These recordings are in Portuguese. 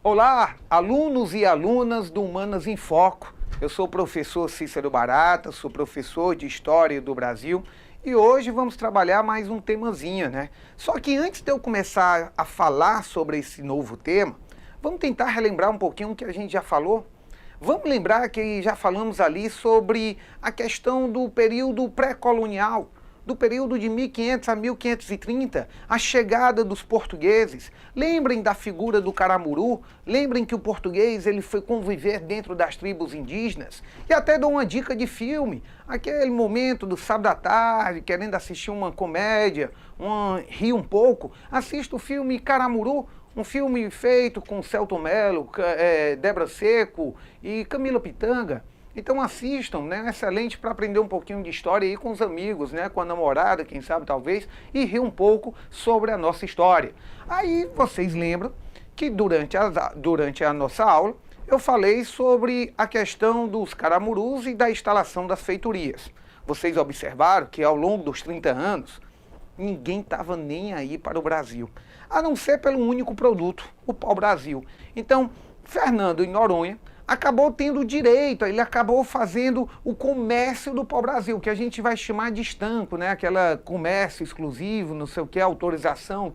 Olá, alunos e alunas do Humanas em Foco. Eu sou o professor Cícero Barata, sou professor de História do Brasil e hoje vamos trabalhar mais um temazinho, né? Só que antes de eu começar a falar sobre esse novo tema, vamos tentar relembrar um pouquinho o que a gente já falou. Vamos lembrar que já falamos ali sobre a questão do período pré-colonial, do período de 1500 a 1530, a chegada dos portugueses. Lembrem da figura do Caramuru, lembrem que o português ele foi conviver dentro das tribos indígenas. E até dou uma dica de filme, aquele momento do sábado à tarde, querendo assistir uma comédia, rir um pouco, assista o filme Caramuru, um filme feito com Selton Mello, Débora Seco e Camila Pitanga. Então assistam, né? Excelente para aprender um pouquinho de história aí com os amigos, né? Com a namorada, quem sabe talvez, e rir um pouco sobre a nossa história. Aí vocês lembram que durante a nossa aula eu falei sobre a questão dos caramurus e da instalação das feitorias. Vocês observaram que ao longo dos 30 anos, ninguém estava nem aí para o Brasil, a não ser pelo único produto, o pau-brasil. Então, Fernando em Noronha acabou tendo direito, ele acabou fazendo o comércio do pau-brasil, que a gente vai chamar de estanco, né? Aquela comércio exclusivo, não sei o que, autorização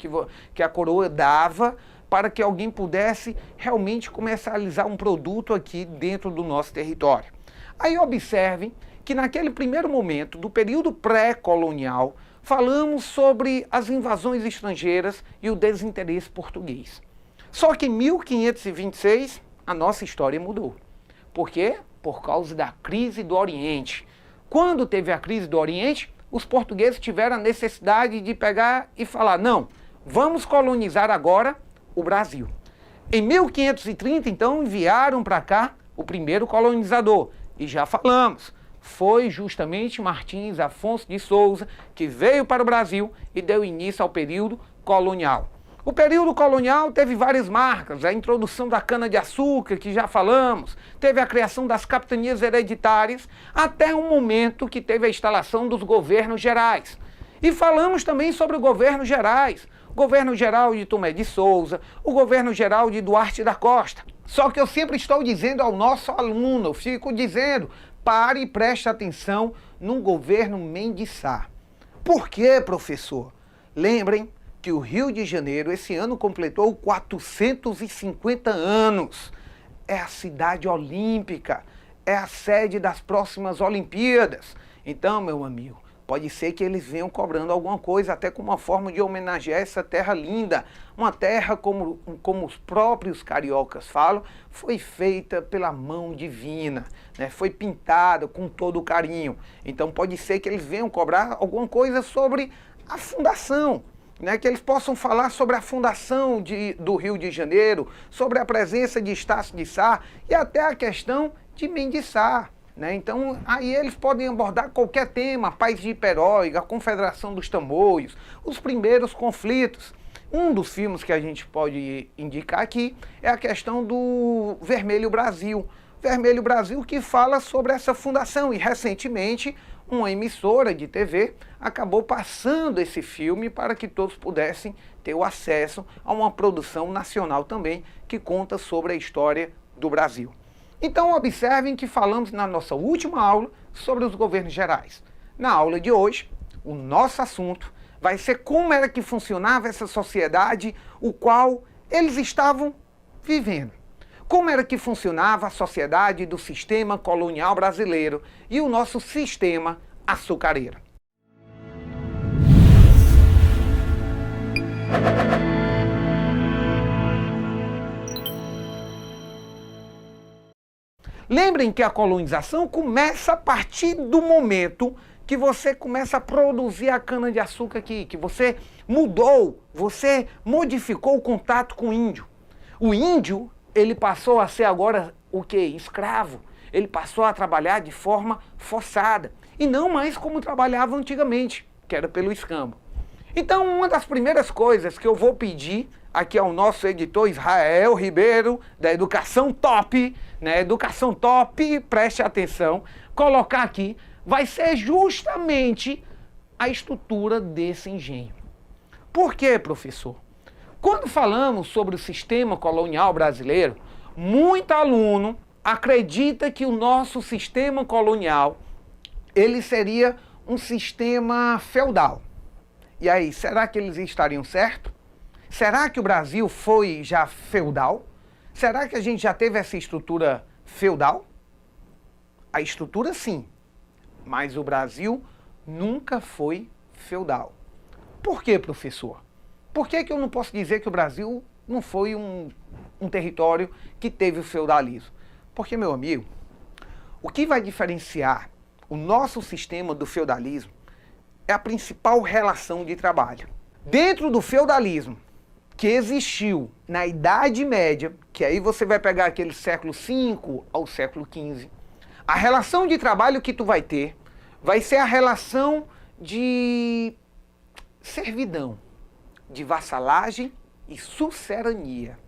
que a coroa dava para que alguém pudesse realmente comercializar um produto aqui dentro do nosso território. Aí observem que naquele primeiro momento, do período pré-colonial, falamos sobre as invasões estrangeiras e o desinteresse português. Só que em 1526, a nossa história mudou. Por quê? Por causa da crise do Oriente. Quando teve a crise do Oriente, os portugueses tiveram a necessidade de pegar e falar, não, vamos colonizar agora o Brasil. Em 1530, então, enviaram para cá o primeiro colonizador. E já falamos, foi justamente Martins Afonso de Souza que veio para o Brasil e deu início ao período colonial. O período colonial teve várias marcas, a introdução da cana-de-açúcar, que já falamos, teve a criação das capitanias hereditárias, até um momento que teve a instalação dos governos gerais. E falamos também sobre o governo gerais, o governo geral de Tomé de Souza, o governo geral de Duarte da Costa. Só que eu sempre estou dizendo ao nosso aluno, eu fico dizendo, pare e preste atenção no governo Mendes Sá. Por quê, professor? Lembrem que o Rio de Janeiro esse ano completou 450 anos. É a cidade olímpica, é a sede das próximas Olimpíadas. Então, meu amigo, pode ser que eles venham cobrando alguma coisa, até como uma forma de homenagear essa terra linda. Uma terra, como os próprios cariocas falam, foi feita pela mão divina, né? Foi pintada com todo o carinho. Então pode ser que eles venham cobrar alguma coisa sobre a fundação, né, que eles possam falar sobre a fundação do Rio de Janeiro, sobre a presença de Estácio de Sá e até a questão de Mendes Sá, né? Então aí eles podem abordar qualquer tema, a Paz de Iperóiga, a Confederação dos Tamoios, os primeiros conflitos. Um dos filmes que a gente pode indicar aqui é a questão do Vermelho Brasil. Vermelho Brasil que fala sobre essa fundação e recentemente uma emissora de TV acabou passando esse filme para que todos pudessem ter o acesso a uma produção nacional também que conta sobre a história do Brasil. Então observem que falamos na nossa última aula sobre os governos gerais. Na aula de hoje, o nosso assunto vai ser como era que funcionava essa sociedade, o qual eles estavam vivendo. Como era que funcionava a sociedade do sistema colonial brasileiro e o nosso sistema açucareiro. Lembrem que a colonização começa a partir do momento que você começa a produzir a cana-de-açúcar aqui, que você mudou, você modificou o contato com o índio. O índio, ele passou a ser agora o quê? Escravo. Ele passou a trabalhar de forma forçada e não mais como trabalhava antigamente, que era pelo escambo. Então, uma das primeiras coisas que eu vou pedir aqui ao nosso editor Israel Ribeiro, da Educação Top, né? Educação Top, preste atenção, colocar aqui, vai ser justamente a estrutura desse engenho. Por quê, professor? Quando falamos sobre o sistema colonial brasileiro, muito aluno acredita que o nosso sistema colonial, ele seria um sistema feudal. E aí, será que eles estariam certos? Será que o Brasil foi já feudal? Será que a gente já teve essa estrutura feudal? A estrutura sim, mas o Brasil nunca foi feudal. Por quê, professor? Por que eu não posso dizer que o Brasil não foi um território que teve o feudalismo? Porque, meu amigo, o que vai diferenciar o nosso sistema do feudalismo é a principal relação de trabalho. Dentro do feudalismo que existiu na Idade Média, que aí você vai pegar aquele século V ao século XV, a relação de trabalho que tu vai ter vai ser a relação de servidão, de vassalagem e sucerania.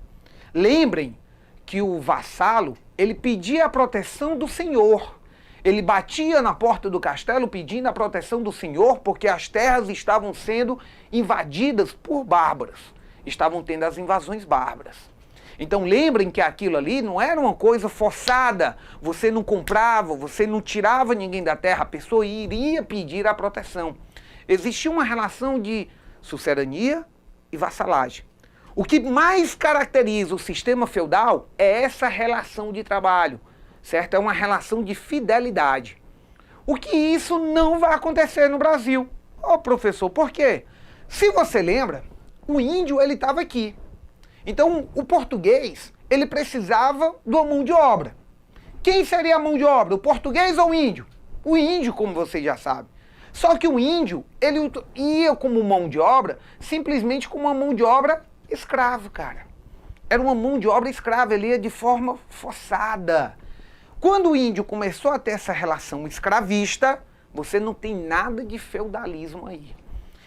Lembrem que o vassalo, ele pedia a proteção do senhor. Ele batia na porta do castelo pedindo a proteção do senhor porque as terras estavam sendo invadidas por bárbaros. Estavam tendo as invasões bárbaras. Então lembrem que aquilo ali não era uma coisa forçada. Você não comprava, você não tirava ninguém da terra, a pessoa iria pedir a proteção. Existia uma relação de sucerania e vassalagem. O que mais caracteriza o sistema feudal é essa relação de trabalho, certo? É uma relação de fidelidade. O que isso não vai acontecer no Brasil. Ô, professor, por quê? Se você lembra, o índio ele estava aqui. Então, o português, ele precisava de uma mão de obra. Quem seria a mão de obra? O português ou o índio? O índio, como você já sabe. Só que o índio, ele ia como mão de obra, simplesmente como uma mão de obra escravo, cara. Era uma mão de obra escrava, ele ia de forma forçada. Quando o índio começou a ter essa relação escravista, você não tem nada de feudalismo aí.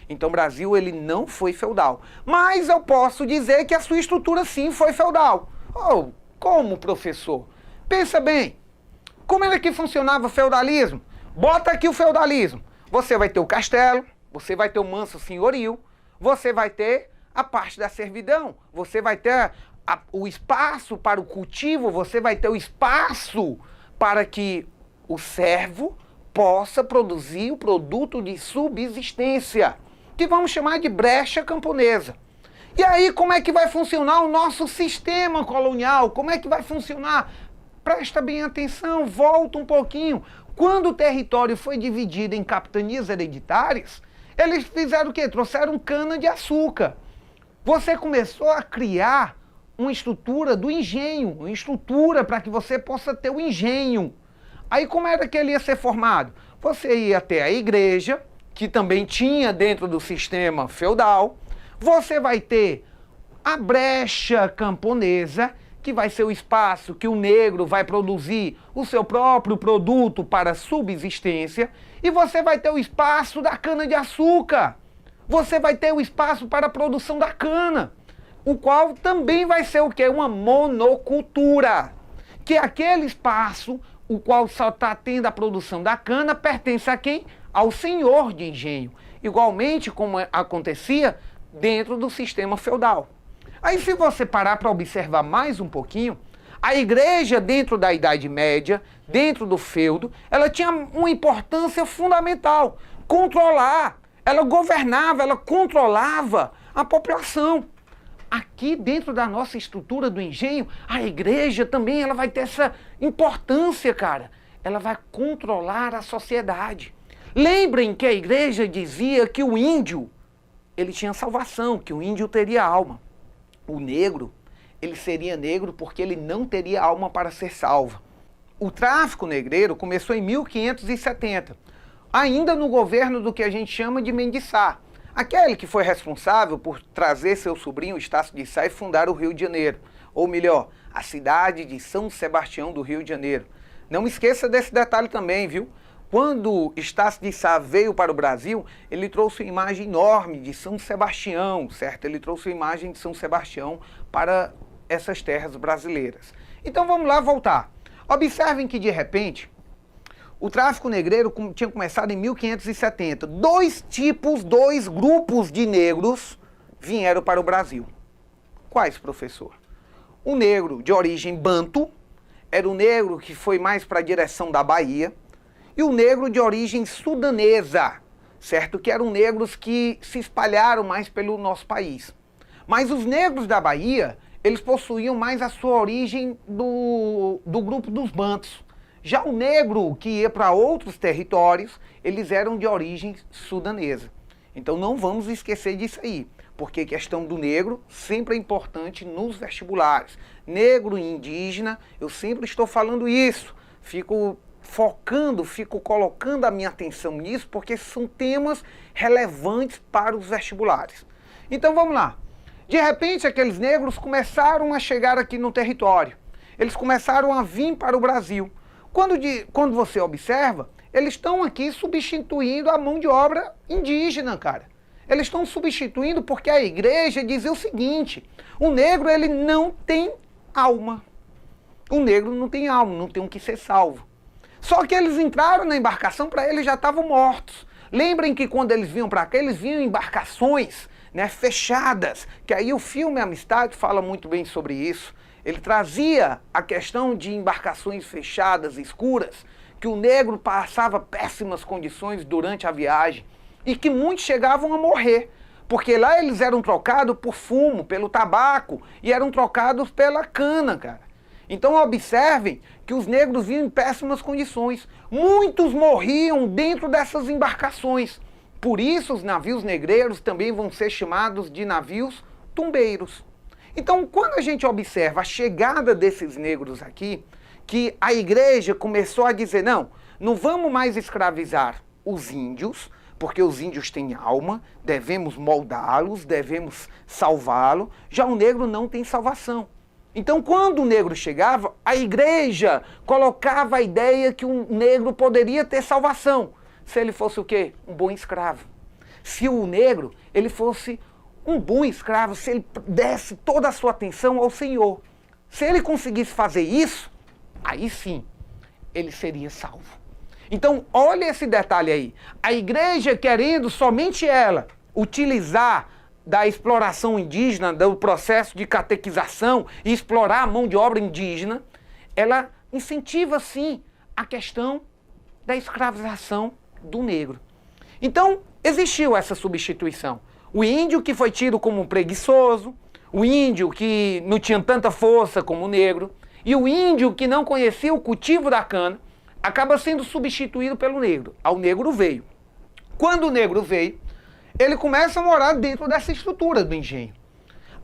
Então o Brasil ele não foi feudal. Mas eu posso dizer que a sua estrutura sim foi feudal. Oh, como, professor? Pensa bem, como era que funcionava o feudalismo? Bota aqui o feudalismo. Você vai ter o castelo, você vai ter o manso senhorio, você vai ter a parte da servidão, você vai ter o espaço para o cultivo, você vai ter o espaço para que o servo possa produzir o produto de subsistência, que vamos chamar de brecha camponesa. E aí, como é que vai funcionar o nosso sistema colonial? Como é que vai funcionar? Presta bem atenção, volta um pouquinho. Quando o território foi dividido em capitanias hereditárias, eles fizeram o quê? Trouxeram cana-de-açúcar. Você começou a criar uma estrutura do engenho, uma estrutura para que você possa ter o engenho. Aí como era que ele ia ser formado? Você ia ter a igreja, que também tinha dentro do sistema feudal. Você vai ter a brecha camponesa, que vai ser o espaço que o negro vai produzir o seu próprio produto para subsistência. E você vai ter o espaço da cana-de-açúcar. Você vai ter o espaço para a produção da cana, o qual também vai ser o quê? Uma monocultura. Que é aquele espaço, o qual só está tendo a produção da cana, pertence a quem? Ao senhor de engenho. Igualmente como acontecia dentro do sistema feudal. Aí se você parar para observar mais um pouquinho, a igreja dentro da Idade Média, dentro do feudo, ela tinha uma importância fundamental. Controlar, ela governava, ela controlava a população. Aqui dentro da nossa estrutura do engenho, a igreja também ela vai ter essa importância, cara. Ela vai controlar a sociedade. Lembrem que a igreja dizia que o índio, ele tinha salvação, que o índio teria alma. O negro, ele seria negro porque ele não teria alma para ser salvo. O tráfico negreiro começou em 1570, ainda no governo do que a gente chama de Mendes Sá, aquele que foi responsável por trazer seu sobrinho Estácio de Sá e fundar o Rio de Janeiro, ou melhor, a cidade de São Sebastião do Rio de Janeiro. Não esqueça desse detalhe também, viu? Quando Estácio de Sá veio para o Brasil, ele trouxe uma imagem enorme de São Sebastião, certo? Ele trouxe uma imagem de São Sebastião para essas terras brasileiras. Então vamos lá voltar. Observem que de repente, o tráfico negreiro tinha começado em 1570. Dois grupos de negros vieram para o Brasil. Quais, professor? O negro de origem banto, era o negro que foi mais para a direção da Bahia, e o negro de origem sudanesa, certo? Que eram negros que se espalharam mais pelo nosso país. Mas os negros da Bahia, eles possuíam mais a sua origem do grupo dos bantos. Já o negro que ia para outros territórios, eles eram de origem sudanesa. Então não vamos esquecer disso aí, porque a questão do negro sempre é importante nos vestibulares. Negro e indígena, eu sempre estou falando isso, fico focando, fico colocando a minha atenção nisso, porque são temas relevantes para os vestibulares. Então vamos lá. De repente, aqueles negros começaram a chegar aqui no território. Eles começaram a vir para o Brasil. Quando você observa, eles estão aqui substituindo a mão de obra indígena, cara. Eles estão substituindo porque a igreja dizia o seguinte: o negro, ele não tem alma. O negro não tem alma, não tem um que ser salvo. Só que eles entraram na embarcação, para eles já estavam mortos. Lembrem que quando eles vinham para cá, eles vinham em embarcações, né, fechadas, que aí o filme Amistade fala muito bem sobre isso. Ele trazia a questão de embarcações fechadas, escuras, que o negro passava péssimas condições durante a viagem e que muitos chegavam a morrer, porque lá eles eram trocados por fumo, pelo tabaco, e eram trocados pela cana, cara. Então observem que os negros vinham em péssimas condições. Muitos morriam dentro dessas embarcações. Por isso os navios negreiros também vão ser chamados de navios tumbeiros. Então, quando a gente observa a chegada desses negros aqui, que a igreja começou a dizer, não vamos mais escravizar os índios, porque os índios têm alma, devemos moldá-los, devemos salvá-lo, já o negro não tem salvação. Então, quando o negro chegava, a igreja colocava a ideia que o negro poderia ter salvação, se ele fosse o quê? Um bom escravo. Se o negro, ele fosse um bom escravo, se ele desse toda a sua atenção ao Senhor. Se ele conseguisse fazer isso, aí sim, ele seria salvo. Então, olha esse detalhe aí. A igreja querendo somente ela utilizar da exploração indígena, do processo de catequização e explorar a mão de obra indígena, ela incentiva sim a questão da escravização do negro. Então, existiu essa substituição. O índio que foi tido como um preguiçoso, o índio que não tinha tanta força como o negro, e o índio que não conhecia o cultivo da cana, acaba sendo substituído pelo negro. O negro veio. Quando o negro veio, ele começa a morar dentro dessa estrutura do engenho.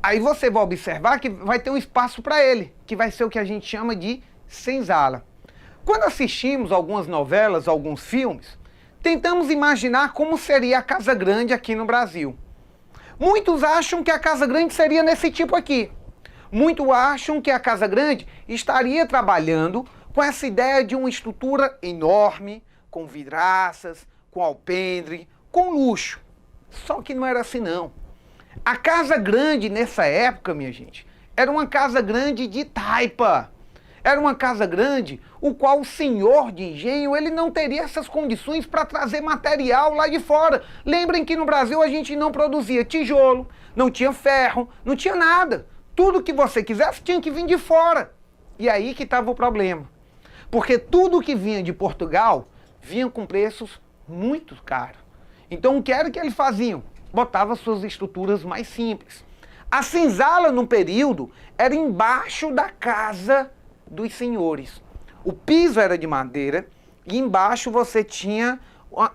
Aí você vai observar que vai ter um espaço para ele, que vai ser o que a gente chama de senzala. Quando assistimos algumas novelas, alguns filmes, tentamos imaginar como seria a Casa Grande aqui no Brasil. Muitos acham que a Casa Grande seria nesse tipo aqui. Muitos acham que a Casa Grande estaria trabalhando com essa ideia de uma estrutura enorme, com vidraças, com alpendre, com luxo. Só que não era assim não. A Casa Grande nessa época, minha gente, era uma Casa Grande de taipa. Era uma casa grande, o qual o senhor de engenho, ele não teria essas condições para trazer material lá de fora. Lembrem que no Brasil a gente não produzia tijolo, não tinha ferro, não tinha nada. Tudo que você quisesse tinha que vir de fora. E aí que estava o problema. Porque tudo que vinha de Portugal, vinha com preços muito caros. Então o que era que eles faziam? Botavam suas estruturas mais simples. A senzala, no período, era embaixo da casa dos senhores. O piso era de madeira e embaixo você tinha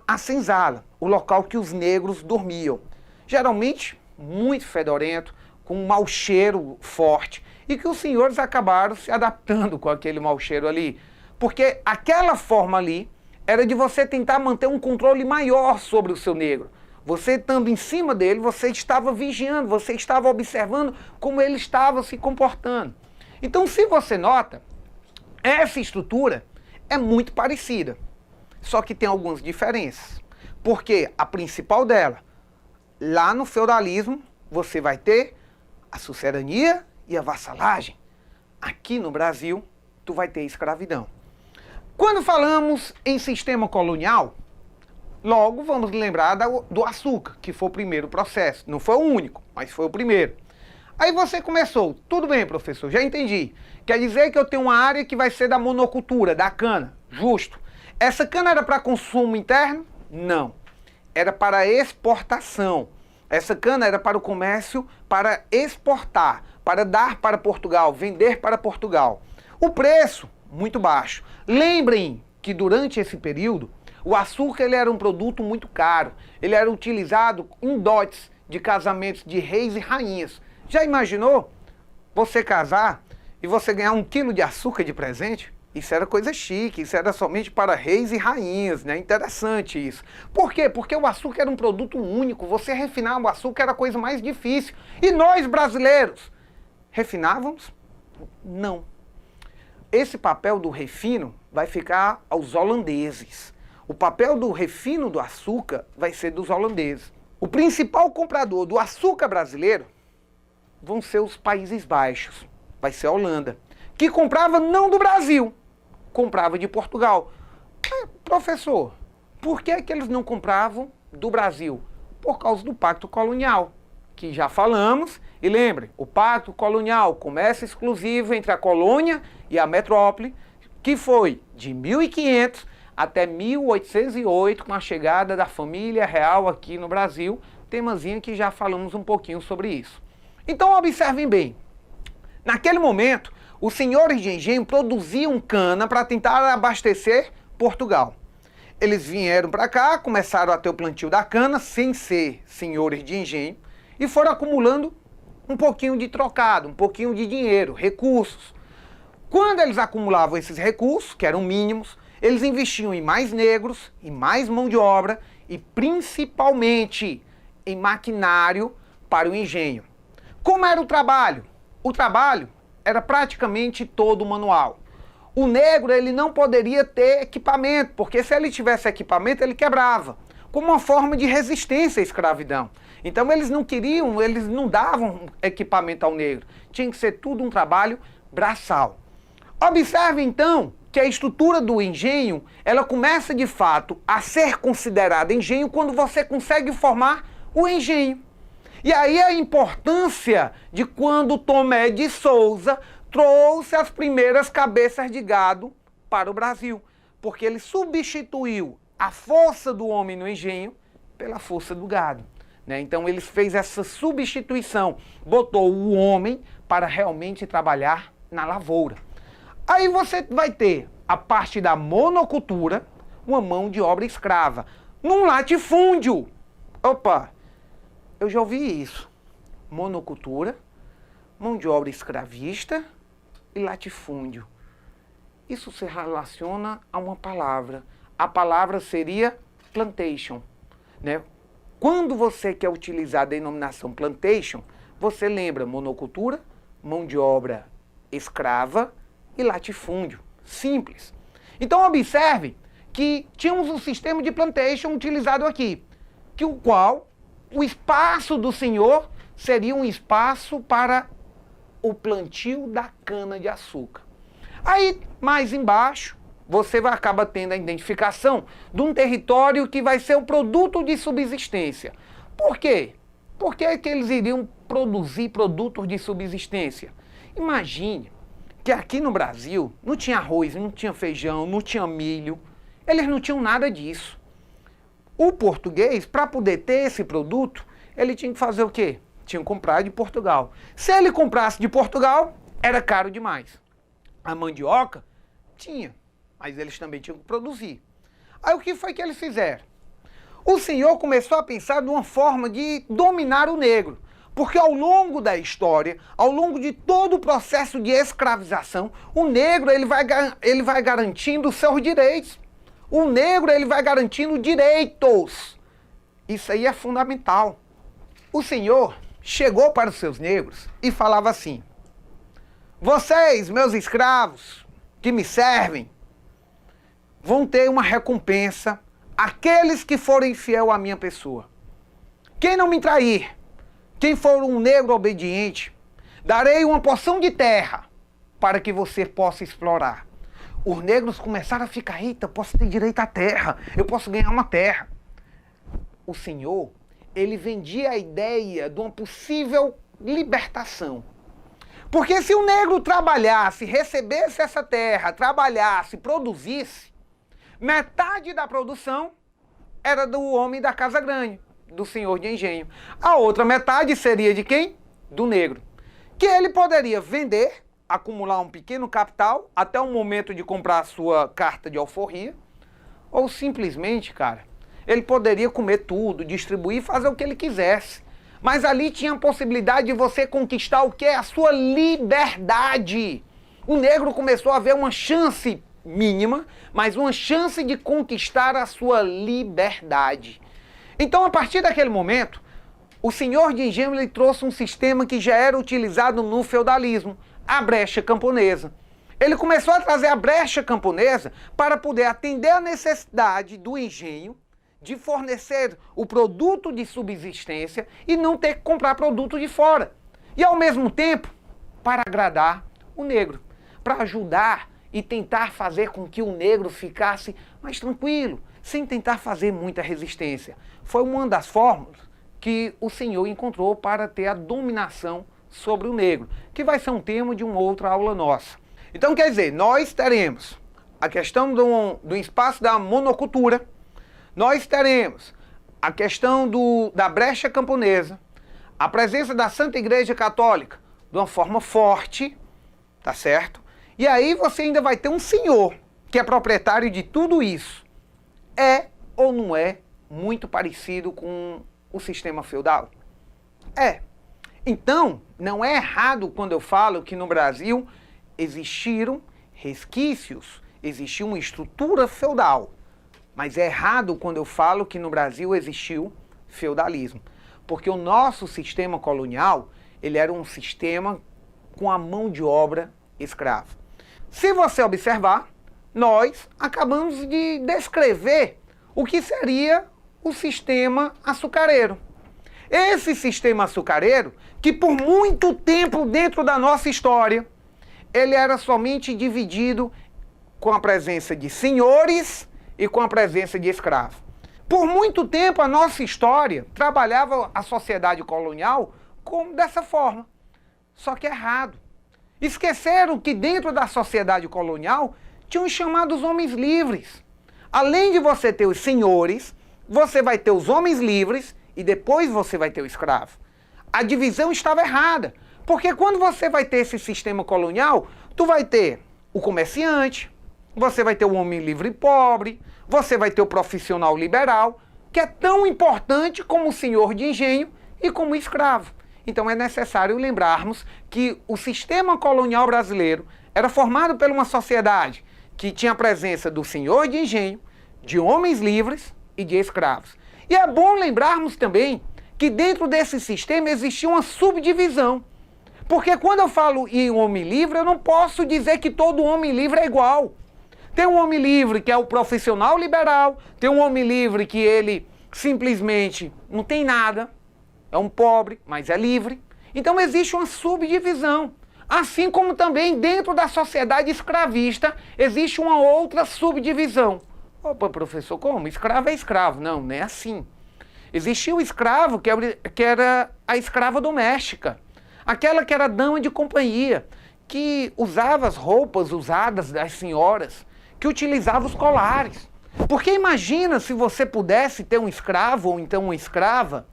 a senzala, o local que os negros dormiam. Geralmente muito fedorento, com um mau cheiro forte, e que os senhores acabaram se adaptando com aquele mau cheiro ali. Porque aquela forma ali era de você tentar manter um controle maior sobre o seu negro. Você estando em cima dele, você estava vigiando, você estava observando como ele estava se comportando. Então, se você nota, essa estrutura é muito parecida. só que tem algumas diferenças. Porque a principal dela, lá no feudalismo, você vai ter a sucerania e a vassalagem. Aqui no Brasil, tu vai ter escravidão. Quando falamos em sistema colonial, logo vamos lembrar do açúcar, que foi o primeiro processo. Não foi o único, mas foi o primeiro. Aí você começou, tudo bem, professor, já entendi. Quer dizer que eu tenho uma área que vai ser da monocultura, da cana, justo. Essa cana era para consumo interno? Não. Era para exportação. Essa cana era para o comércio, para exportar, para dar para Portugal, vender para Portugal. O preço, muito baixo. Lembrem que durante esse período, o açúcar ele era um produto muito caro. Ele era utilizado em dotes de casamentos de reis e rainhas. Já imaginou você casar e você ganhar 1 quilo de açúcar de presente? Isso era coisa chique, isso era somente para reis e rainhas, né? Interessante isso. Por quê? Porque o açúcar era um produto único, você refinar o açúcar era a coisa mais difícil. E nós, brasileiros, refinávamos? Não. Esse papel do refino vai ficar aos holandeses. O papel do refino do açúcar vai ser dos holandeses. O principal comprador do açúcar brasileiro vão ser os Países Baixos, vai ser a Holanda, que comprava não do Brasil, comprava de Portugal. Professor, por que eles não compravam do Brasil? Por causa do Pacto Colonial, que já falamos, e lembre, o Pacto Colonial, comércio exclusivo entre a colônia e a metrópole, que foi de 1500 até 1808, com a chegada da família real aqui no Brasil, temazinho que já falamos um pouquinho sobre isso. Então observem bem, naquele momento, os senhores de engenho produziam cana para tentar abastecer Portugal. Eles vieram para cá, começaram a ter o plantio da cana, sem ser senhores de engenho, e foram acumulando um pouquinho de trocado, um pouquinho de dinheiro, recursos. Quando eles acumulavam esses recursos, que eram mínimos, eles investiam em mais negros, em mais mão de obra e principalmente em maquinário para o engenho. Como era o trabalho? O trabalho era praticamente todo manual. O negro ele não poderia ter equipamento, porque se ele tivesse equipamento ele quebrava, como uma forma de resistência à escravidão. Então eles não queriam, eles não davam equipamento ao negro. Tinha que ser tudo um trabalho braçal. Observe então que a estrutura do engenho, ela começa de fato a ser considerada engenho quando você consegue formar o engenho. E aí a importância de quando Tomé de Souza trouxe as primeiras cabeças de gado para o Brasil, porque ele substituiu a força do homem no engenho pela força do gado, né? Então ele fez essa substituição, botou o homem para realmente trabalhar na lavoura. Aí você vai ter a parte da monocultura, uma mão de obra escrava, num latifúndio. Opa! Eu já ouvi isso. Monocultura, mão de obra escravista e latifúndio. Isso se relaciona a uma palavra. A palavra seria plantation, né? Quando você quer utilizar a denominação plantation, você lembra monocultura, mão de obra escrava e latifúndio. Simples. Então observe que tínhamos um sistema de plantation utilizado aqui, que o qual o espaço do senhor seria um espaço para o plantio da cana-de-açúcar. Aí, mais embaixo, você acaba tendo a identificação de um território que vai ser o produto de subsistência. Por quê? Por que eles iriam produzir produtos de subsistência? Imagine que aqui no Brasil não tinha arroz, não tinha feijão, não tinha milho. Eles não tinham nada disso. O português, para poder ter esse produto, ele tinha que fazer o quê? Tinha que comprar de Portugal. Se ele comprasse de Portugal, era caro demais. A mandioca tinha, mas eles também tinham que produzir. Aí o que foi que eles fizeram? O senhor começou a pensar de uma forma de dominar o negro. Porque ao longo da história, ao longo de todo o processo de escravização, o negro ele vai garantindo os seus direitos. O negro ele vai garantindo direitos. Isso aí é fundamental. O senhor chegou para os seus negros e falava assim: vocês, meus escravos, que me servem, vão ter uma recompensa aqueles que forem fiel à minha pessoa. Quem não me trair, quem for um negro obediente, darei uma porção de terra para que você possa explorar. Os negros começaram a ficar, eita, posso ter direito à terra, eu posso ganhar uma terra. O Senhor, ele vendia a ideia de uma possível libertação. Porque se o negro trabalhasse, recebesse essa terra, trabalhasse, produzisse, metade da produção era do homem da casa grande, do senhor de engenho. A outra metade seria de quem? Do negro. Que ele poderia vender, acumular um pequeno capital, até o momento de comprar a sua carta de alforria, ou simplesmente, cara, ele poderia comer tudo, distribuir, fazer o que ele quisesse. Mas ali tinha a possibilidade de você conquistar o que? A sua liberdade. O negro começou a ver uma chance mínima, mas uma chance de conquistar a sua liberdade. Então, a partir daquele momento, o senhor de engenho ele trouxe um sistema que já era utilizado no feudalismo, a brecha camponesa. Ele começou a trazer a brecha camponesa para poder atender a necessidade do engenho de fornecer o produto de subsistência e não ter que comprar produto de fora. E ao mesmo tempo, para agradar o negro, para ajudar e tentar fazer com que o negro ficasse mais tranquilo, sem tentar fazer muita resistência. Foi uma das fórmulas que o Senhor encontrou para ter a dominação sobre o negro, que vai ser um tema de uma outra aula nossa. Então, quer dizer, nós teremos a questão do espaço da monocultura, nós teremos a questão da brecha camponesa, a presença da Santa Igreja Católica de uma forma forte, tá certo? E aí você ainda vai ter um senhor que é proprietário de tudo isso. É ou não é muito parecido com o sistema feudal? É. Então, não é errado quando eu falo que no Brasil existiram resquícios, existiu uma estrutura feudal. Mas é errado quando eu falo que no Brasil existiu feudalismo. Porque o nosso sistema colonial, ele era um sistema com a mão de obra escrava. Se você observar, nós acabamos de descrever o que seria o sistema açucareiro. Esse sistema açucareiro, que por muito tempo dentro da nossa história, ele era somente dividido com a presença de senhores e com a presença de escravos. Por muito tempo a nossa história trabalhava a sociedade colonial dessa forma. Só que é errado. Esqueceram que dentro da sociedade colonial tinham os chamados homens livres. Além de você ter os senhores, você vai ter os homens livres e depois você vai ter o escravo. A divisão estava errada, porque quando você vai ter esse sistema colonial, tu vai ter o comerciante, você vai ter o homem livre e pobre, você vai ter o profissional liberal, que é tão importante como o senhor de engenho e como o escravo. Então é necessário lembrarmos que o sistema colonial brasileiro era formado por uma sociedade que tinha a presença do senhor de engenho, de homens livres e de escravos. E é bom lembrarmos também que dentro desse sistema existia uma subdivisão. Porque quando eu falo em homem livre, eu não posso dizer que todo homem livre é igual. Tem um homem livre que é o profissional liberal, tem um homem livre que ele simplesmente não tem nada, é um pobre, mas é livre. Então existe uma subdivisão. Assim como também dentro da sociedade escravista existe uma outra subdivisão. Opa, professor, como? Escravo é escravo. Não, não é assim. Existia o escravo que era a escrava doméstica, aquela que era dama de companhia, que usava as roupas usadas das senhoras, que utilizava os colares. Porque imagina se você pudesse ter um escravo ou então uma escrava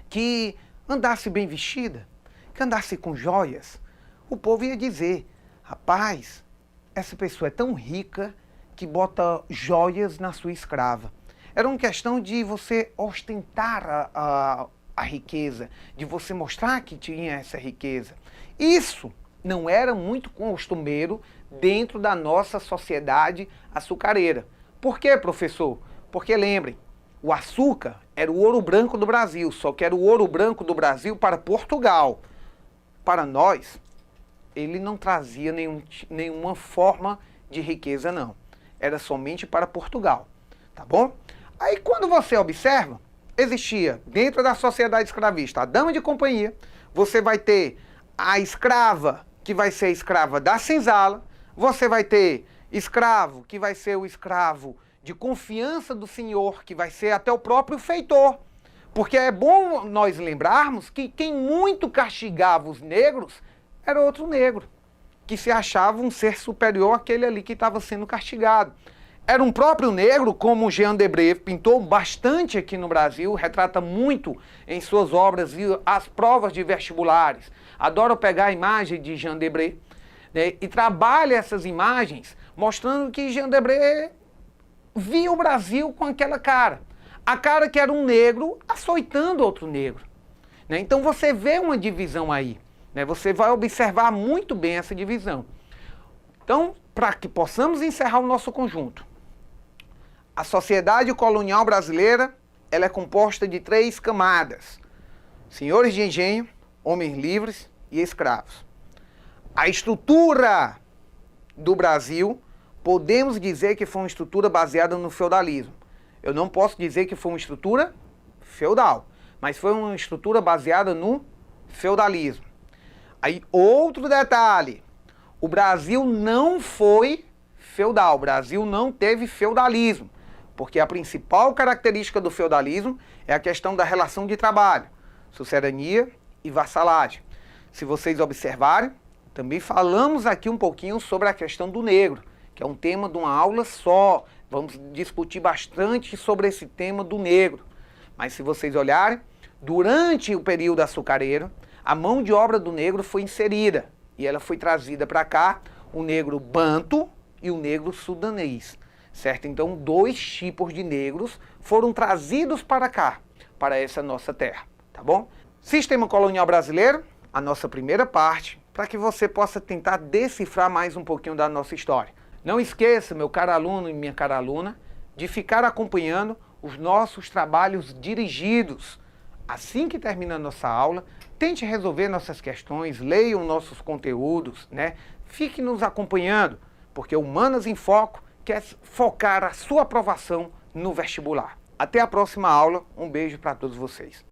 que andasse bem vestida, que andasse com joias. O povo ia dizer, rapaz, essa pessoa é tão rica que bota joias na sua escrava. Era uma questão de você ostentar a riqueza, de você mostrar que tinha essa riqueza. Isso não era muito costumeiro dentro da nossa sociedade açucareira. Por quê, professor? Porque lembrem, o açúcar era o ouro branco do Brasil, só que era o ouro branco do Brasil para Portugal. Para nós, ele não trazia nenhuma forma de riqueza, não. era somente para Portugal, tá bom? Aí quando você observa, existia dentro da sociedade escravista a dama de companhia, você vai ter a escrava, que vai ser a escrava da senzala, você vai ter escravo, que vai ser o escravo de confiança do senhor, que vai ser até o próprio feitor. Porque é bom nós lembrarmos que quem muito castigava os negros era outro negro, que se achava um ser superior àquele ali que estava sendo castigado. Era um próprio negro, como Jean Debré pintou bastante aqui no Brasil, retrata muito em suas obras e as provas de vestibulares. Adoro pegar a imagem de Jean Debré, né, e trabalha essas imagens mostrando que Jean Debré via o Brasil com aquela cara. A cara que era um negro açoitando outro negro, né? Então você vê uma divisão aí, né? Você vai observar muito bem essa divisão. Então, para que possamos encerrar o nosso conjunto, a sociedade colonial brasileira, ela é composta de 3 camadas: senhores de engenho, homens livres e escravos. A estrutura do Brasil, podemos dizer que foi uma estrutura baseada no feudalismo. Eu não posso dizer que foi uma estrutura feudal, mas foi uma estrutura baseada no feudalismo. Aí, outro detalhe: o Brasil não foi feudal, o Brasil não teve feudalismo, porque a principal característica do feudalismo é a questão da relação de trabalho, sucedania e vassalagem. Se vocês observarem, também falamos aqui um pouquinho sobre a questão do negro, que é um tema de uma aula só. Vamos discutir bastante sobre esse tema do negro. Mas se vocês olharem, durante o período açucareiro, a mão de obra do negro foi inserida e ela foi trazida para cá, o negro banto e o negro sudanês, certo? Então, 2 tipos de negros foram trazidos para cá, para essa nossa terra, tá bom? Sistema colonial brasileiro, a nossa primeira parte, para que você possa tentar decifrar mais um pouquinho da nossa história. Não esqueça, meu caro aluno e minha cara aluna, de ficar acompanhando os nossos trabalhos dirigidos. Assim que termina a nossa aula, tente resolver nossas questões, leiam nossos conteúdos, né? Fique nos acompanhando, porque o Humanas em Foco quer focar a sua aprovação no vestibular. Até a próxima aula, um beijo para todos vocês.